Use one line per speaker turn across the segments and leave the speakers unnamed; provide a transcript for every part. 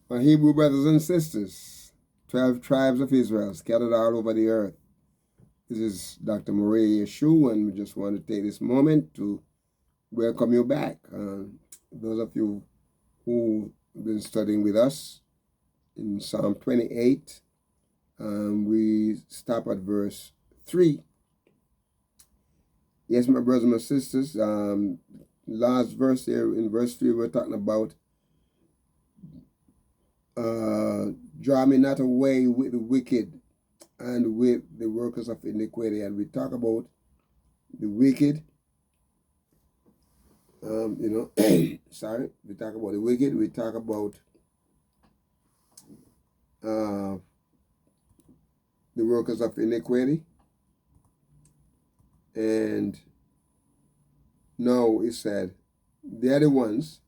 My Hebrew brothers and sisters, 12 tribes of Israel scattered all over the earth. This is Dr. Murray Yeshua, and we just want to take this moment to welcome you back. Those of you who have been studying with us in Psalm 28, we stop at verse 3. Yes, my brothers and my sisters, last verse here in verse 3, we're talking about draw me not away with the wicked and with the workers of iniquity. And we talk about the wicked, sorry, we talk about the wicked, we talk about the workers of iniquity. And now it said, they're the ones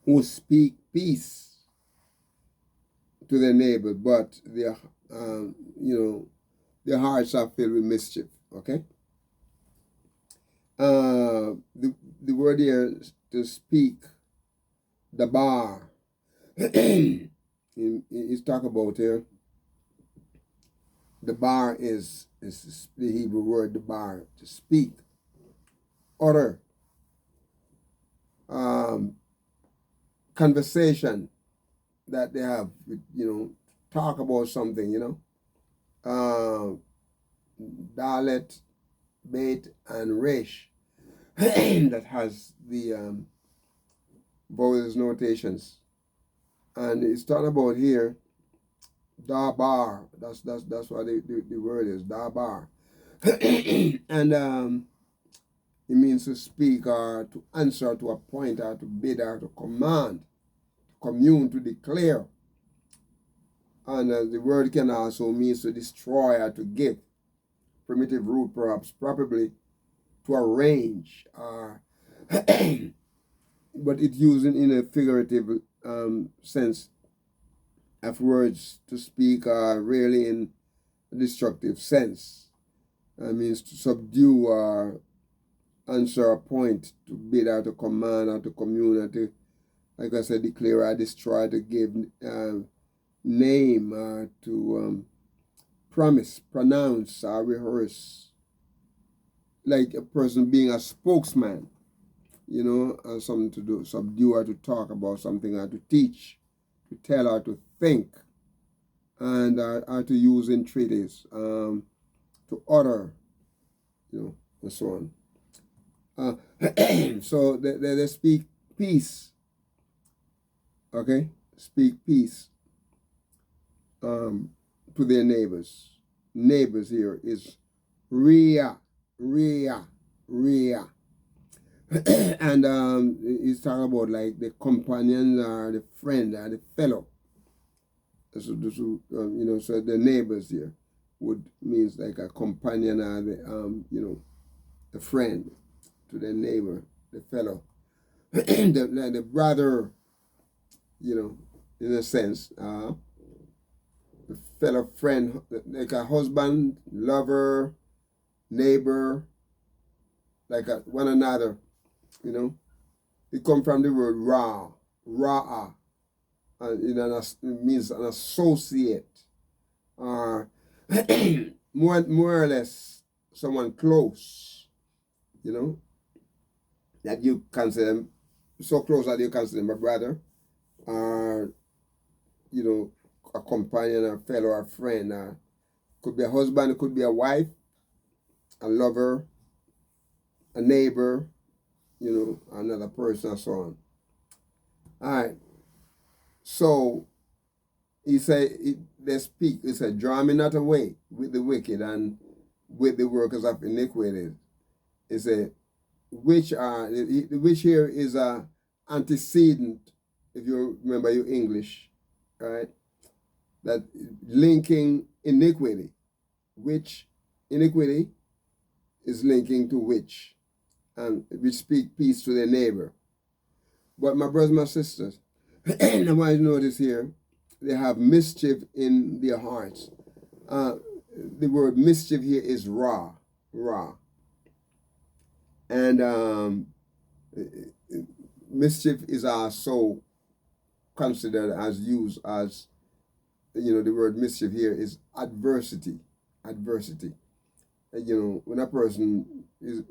who speak peace to their neighbor, but their their hearts are filled with mischief. Okay. The word here to speak, the bar. He's talking about here. The bar is the Hebrew word, the bar, to speak, utter, conversation that they have, talk about something, Dalet, Beit, and Resh, that has the vowels notations. And it's talking about here, Dabar. That's what the word is, Dabar. And it means to speak or to answer, to appoint or to bid or to command, to commune, to declare. And the word can also mean to destroy or to give. Primitive root, perhaps, probably to arrange, or but it's used in a figurative sense of words to speak are really in a destructive sense. It means to subdue or answer a point, to bid or to command or to commune or to, like I said, declare or destroy, to give name or to promise, pronounce or rehearse. Like a person being a spokesman, something to do, subdue or to talk about something or to teach, to tell or to think, and or to use entreaties, to utter, and so on. So they speak peace, okay? Speak peace to their neighbors. Neighbors here is Ria. And he's talking about like the companions or the friend or the fellow. So so the neighbors here would means like a companion or the friend to the neighbor, the fellow, the brother, in a sense, the fellow friend, like a husband, lover, neighbor, like one another, It comes from the word ra'a, it means an associate, or more or less someone close, that you consider so close that you consider them a brother, or a companion, a fellow, a friend. Could be a husband, it could be a wife, a lover, a neighbor, another person, and so on. All right. So he said, they speak. He said, draw me not away with the wicked and with the workers of iniquity. He said, which here is a antecedent, if you remember your English, right? That linking iniquity, which iniquity is linking to which, and which speak peace to their neighbor. But my brothers, my sisters, I want you to notice here, they have mischief in their hearts. The word mischief here is ra. And mischief is also considered as used as, the word mischief here is adversity. Adversity. When a person is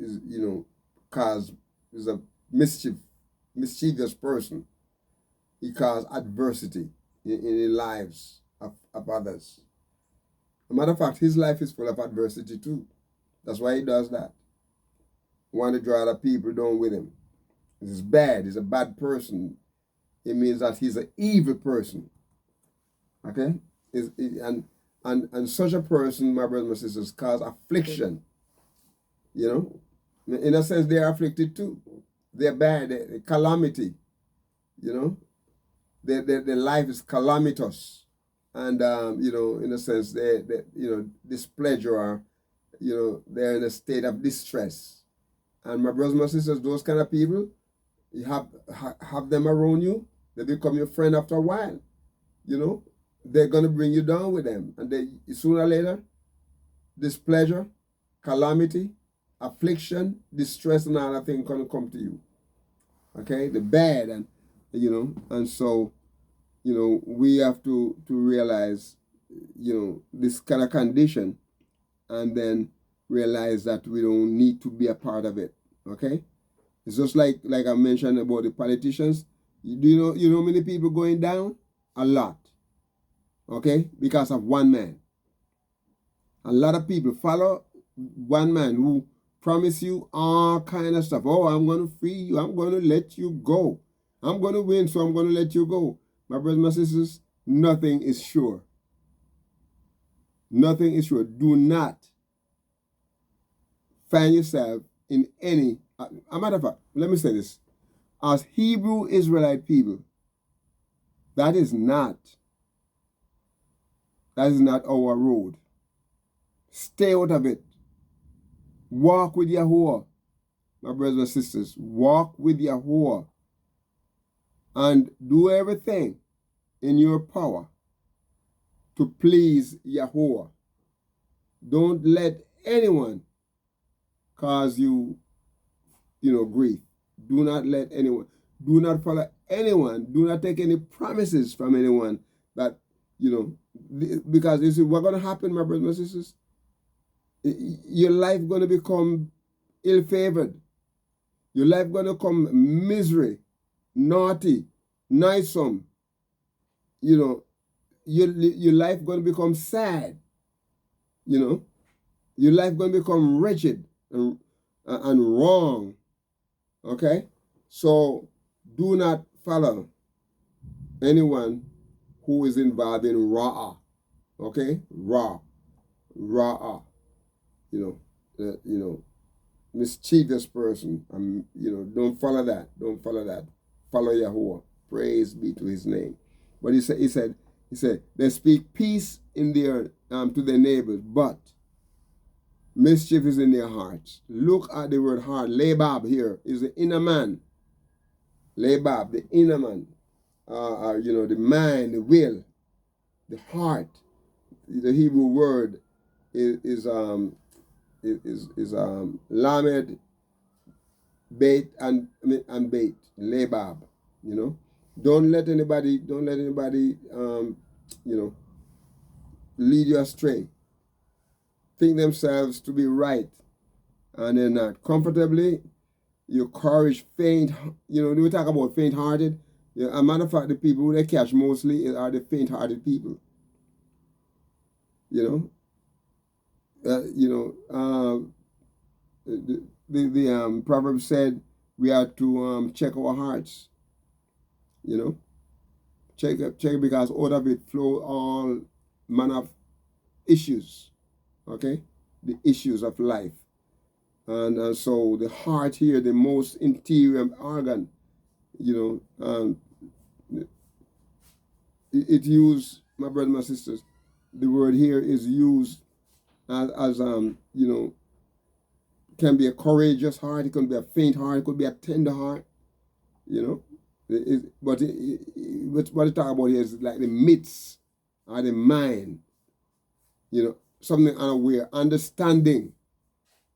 is a mischievous person, he causes adversity in the lives of others. As a matter of fact, his life is full of adversity too. That's why he does that. He wants to draw other people down with him. He's bad. He's a bad person. It means that he's an evil person. Okay? And such a person, my brothers and sisters, cause affliction. In a sense, they are afflicted too. They're bad. They're calamity. Their life is calamitous. And, in a sense, they displeasure, or, they're in a state of distress. And my brothers and sisters, those kind of people, you have them around you. They become your friend after a while. They're going to bring you down with them. And sooner or later, displeasure, calamity, affliction, distress, and all that thing going to come to you. Okay? The bad. And so, we have to realize, this kind of condition, and then realize that we don't need to be a part of it. Okay? It's just like I mentioned about the politicians. You know how many people going down? A lot. Okay? Because of one man. A lot of people follow one man who promise you all kind of stuff. Oh, I'm going to free you. I'm going to let you go. I'm going to win, so I'm going to let you go. My brothers and my sisters, nothing is sure. Nothing is sure. Do not find yourself in any... A matter of fact, let me say this. As Hebrew Israelite people, that is not our road. Stay out of it. Walk with Yahuwah. My brothers and sisters, walk with Yahuwah. And do everything in your power to please Yahuwah. Don't let anyone cause you, grief. Do not let anyone. Do not follow anyone. Do not take any promises from anyone that, because you see, what's going to happen, my brothers and sisters? Your life going to become ill-favored. Your life going to become misery, naughty, noisome. Your life going to become sad. Your life going to become wretched and wrong. Okay? So do not follow anyone who is involved in ra'ah. Okay? Ra'ah. Mischievous person. Don't follow that. Don't follow that. Follow Yahuwah. Praise be to his name. But he said, they speak peace in their to their neighbors, but mischief is in their hearts. Look at the word heart. Lebab here is the inner man. Lebab, the inner man. The mind, the will, the heart. The Hebrew word is lamed, bait, and bait. Lebab. Don't let anybody lead you astray. Think themselves to be right, and they're not. Comfortably, your courage faint. We talk about faint-hearted. As a matter of fact, the people who they catch mostly are the faint-hearted people. The proverb said we are to check our hearts. Check it, because out of it flow all manner of issues. Okay, the issues of life, and so the heart here, the most interior organ, it used, my brothers and my sisters, the word here is used as can be a courageous heart, it can be a faint heart, it could be a tender heart, what it talk about here is like the midst or the mind, something unaware, understanding,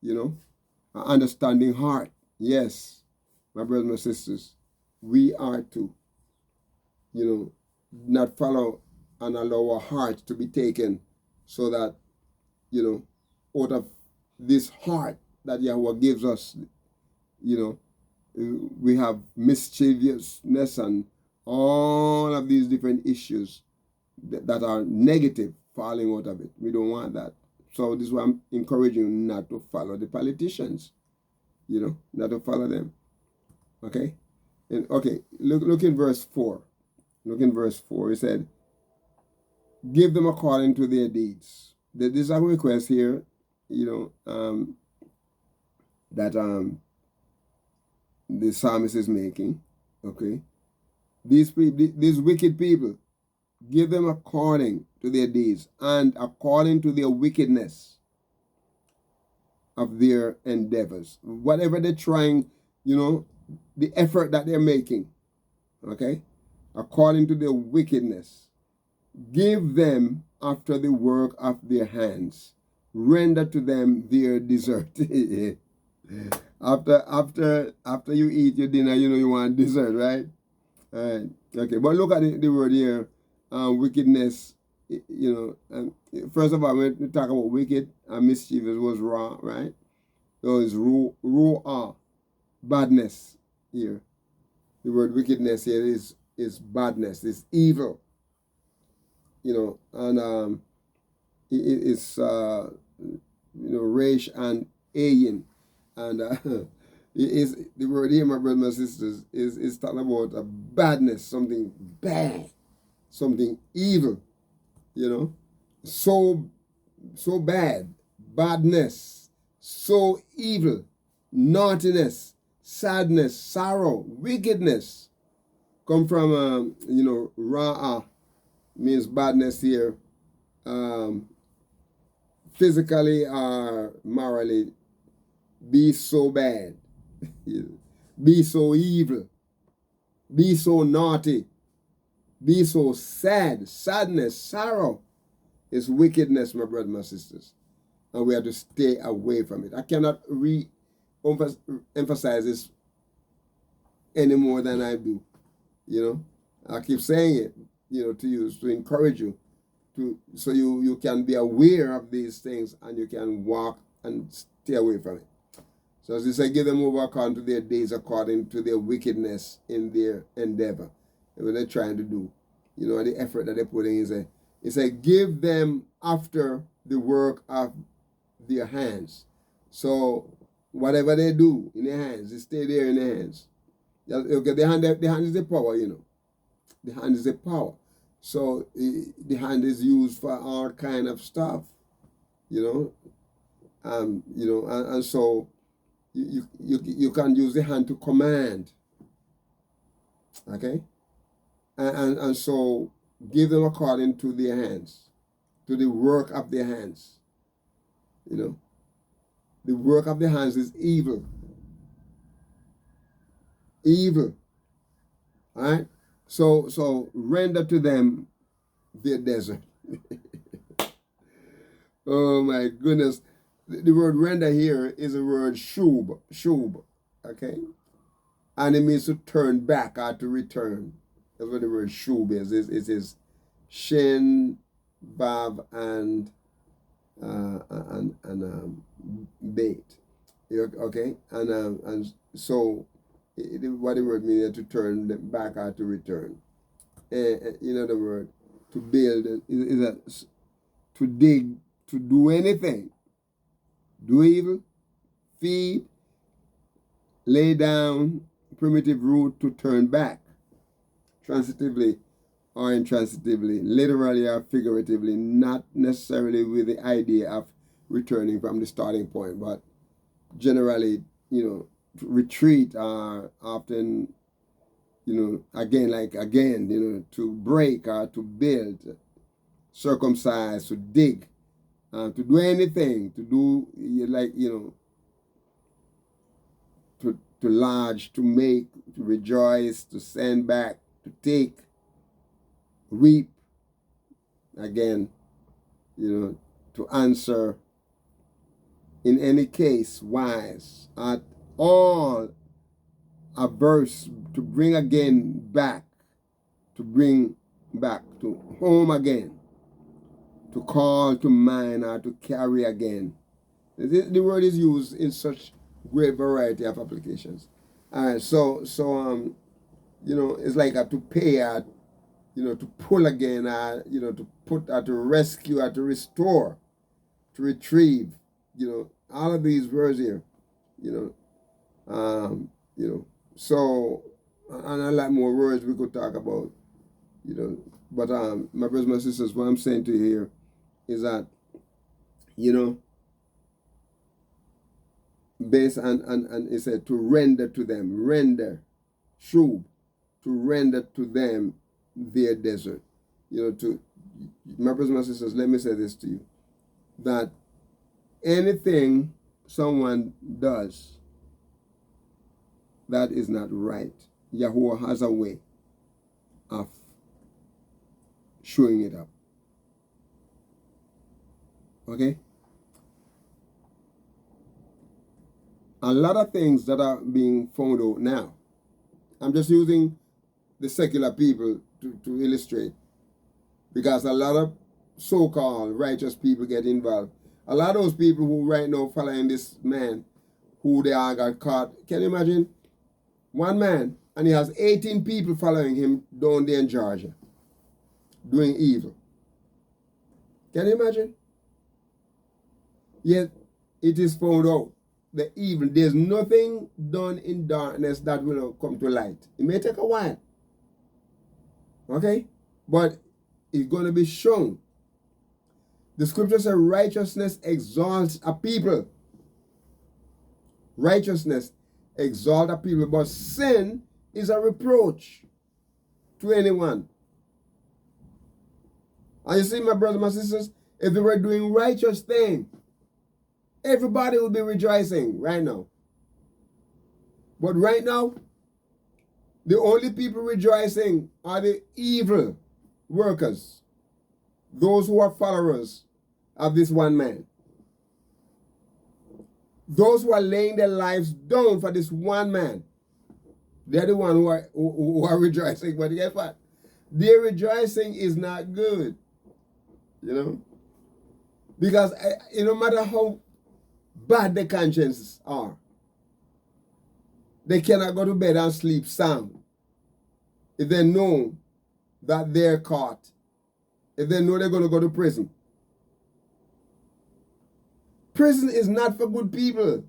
an understanding heart. Yes, my brothers and sisters, we are to, not follow and allow our heart to be taken, so that, out of this heart that Yahweh gives us, we have mischievousness and all of these different issues that are negative falling out of it. We don't want that. So this is why I'm encouraging you not to follow the politicians, not to follow them. Okay? And okay, look in verse 4. Look in verse 4. It said, give them according to their deeds. This is a request here, that the psalmist is making. Okay? These wicked people, give them according to their deeds and according to their wickedness of their endeavors. Whatever they're trying, the effort that they're making, okay, according to their wickedness, give them after the work of their hands. Render to them their desert. after you eat your dinner, you want dessert, right? All right. Okay, but look at the word here, wickedness. First of all, when we talk about wicked and mischievous, was raw, right? So it's raw, badness here. The word wickedness here is badness, it's evil. And it's resh and ayin, and is the word here, my brothers and sisters, is talking about a badness, something bad, something evil, so bad, badness, so evil, naughtiness, sadness, sorrow, wickedness. Come from ra'a, means badness here, physically or morally. Be so bad, be so evil, be so naughty, be so sad. Sadness, sorrow is wickedness, my brothers, my sisters, and we have to stay away from it. I cannot emphasize this any more than I do. I keep saying it, to you, to encourage you, so you can be aware of these things and you can walk and stay away from it. So as he said, give them over according to their days, according to their wickedness in their endeavor. What they're trying to do, the effort that they're putting in. He said, give them after the work of their hands. So whatever they do in their hands, they stay there in their hands. Okay, the hand is the power, The hand is the power. So the hand is used for all kind of stuff, and so you can use the hand to command. Okay? And so give them according to their hands, to the work of their hands. The work of their hands is evil. Evil. All right? So render to them their desert. Oh my goodness. The word render here is the word shub, okay? And it means to turn back or to return. That's what the word shub is. It is shin, vav, and bait. Okay? And so what the word means is to turn back or to return. In other words, to build is to dig, to do anything. Do evil, feed, lay down, primitive root, to turn back, transitively or intransitively, literally or figuratively, not necessarily with the idea of returning from the starting point, but generally, retreat are often, again, to break or to build, circumcise, to dig, to do anything, to do, to lodge, to make, to rejoice, to send back, to take, weep, again, to answer, in any case, wise, at all, averse, to bring again back, to bring back to home again, to call to mind or to carry again. The word is used in such great variety of applications. All right, so it's like to pay, to pull again, to put, to rescue, to restore, to retrieve, all of these words here, so, and a lot more words we could talk about, but my brothers, my sisters, what I'm saying to you here is that, based and it said to render to them, to render to them their desert. To my brothers, my sisters, let me say this to you, that anything someone does that is not right, Yahweh has a way of showing it up. Okay? A lot of things that are being found out now, I'm just using the secular people to illustrate, because a lot of so-called righteous people get involved. A lot of those people who right now following this man, who they are got caught. Can you imagine? One man, and he has 18 people following him down there in Georgia, doing evil. Can you imagine? Yet, it is found out, the evil. There's nothing done in darkness that will come to light. It may take a while. Okay? But it's going to be shown. The scripture says righteousness exalts a people. Righteousness exalts a people. But sin is a reproach to anyone. And you see, my brothers, my sisters, if they were doing righteous things, everybody will be rejoicing right now. But right now, the only people rejoicing are the evil workers, those who are followers of this one man. Those who are laying their lives down for this one man, they're the ones who are rejoicing. But guess what? Their rejoicing is not good. Because no matter how bad the consciences are, they cannot go to bed and sleep sound if they know that they're caught, if they know they're going to go to prison. Prison is not for good people.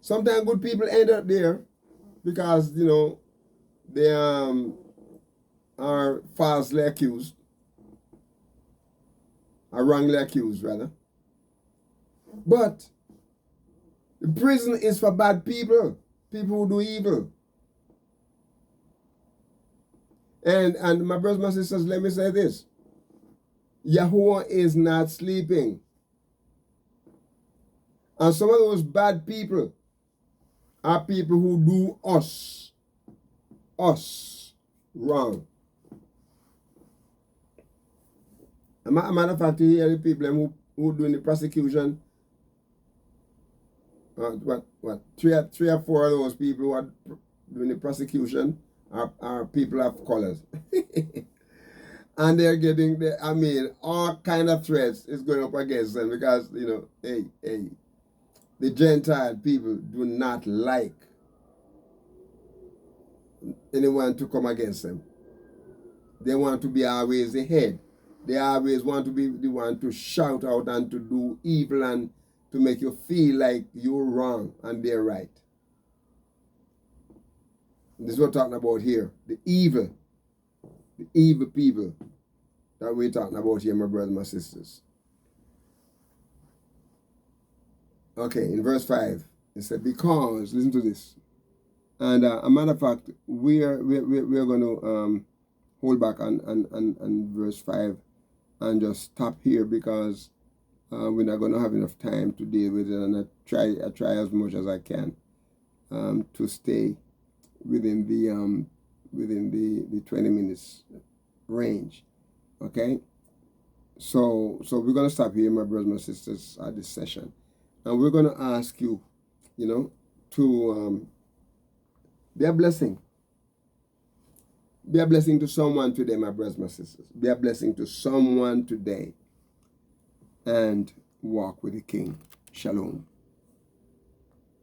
Sometimes good people end up there because, they are falsely accused, or wrongly accused, rather. But the prison is for bad people, people who do evil. And my brothers, my sisters, let me say this. Yahweh is not sleeping. And some of those bad people are people who do us wrong. A matter of fact, you hear the people who doing the prosecution, three or four of those people who are doing the prosecution are people of colors. And they're getting, all kind of threats is going up against them because, the Gentile people do not like anyone to come against them. They want to be always the head. They always want to be the one to shout out and to do evil and to make you feel like you're wrong and they're right. This is what we're talking about here. The evil people that we're talking about here, my brothers, my sisters. Okay, in verse 5, it said, because, listen to this. And a matter of fact, we are going to hold back on verse 5 and just stop here because we're not going to have enough time to deal with it, and I try as much as I can to stay within the 20 minutes range. Okay? So we're going to stop here, my brothers and sisters, at this session. And we're going to ask you, to be a blessing. Be a blessing to someone today, my brothers, my sisters. Be a blessing to someone today. And walk with the King. Shalom.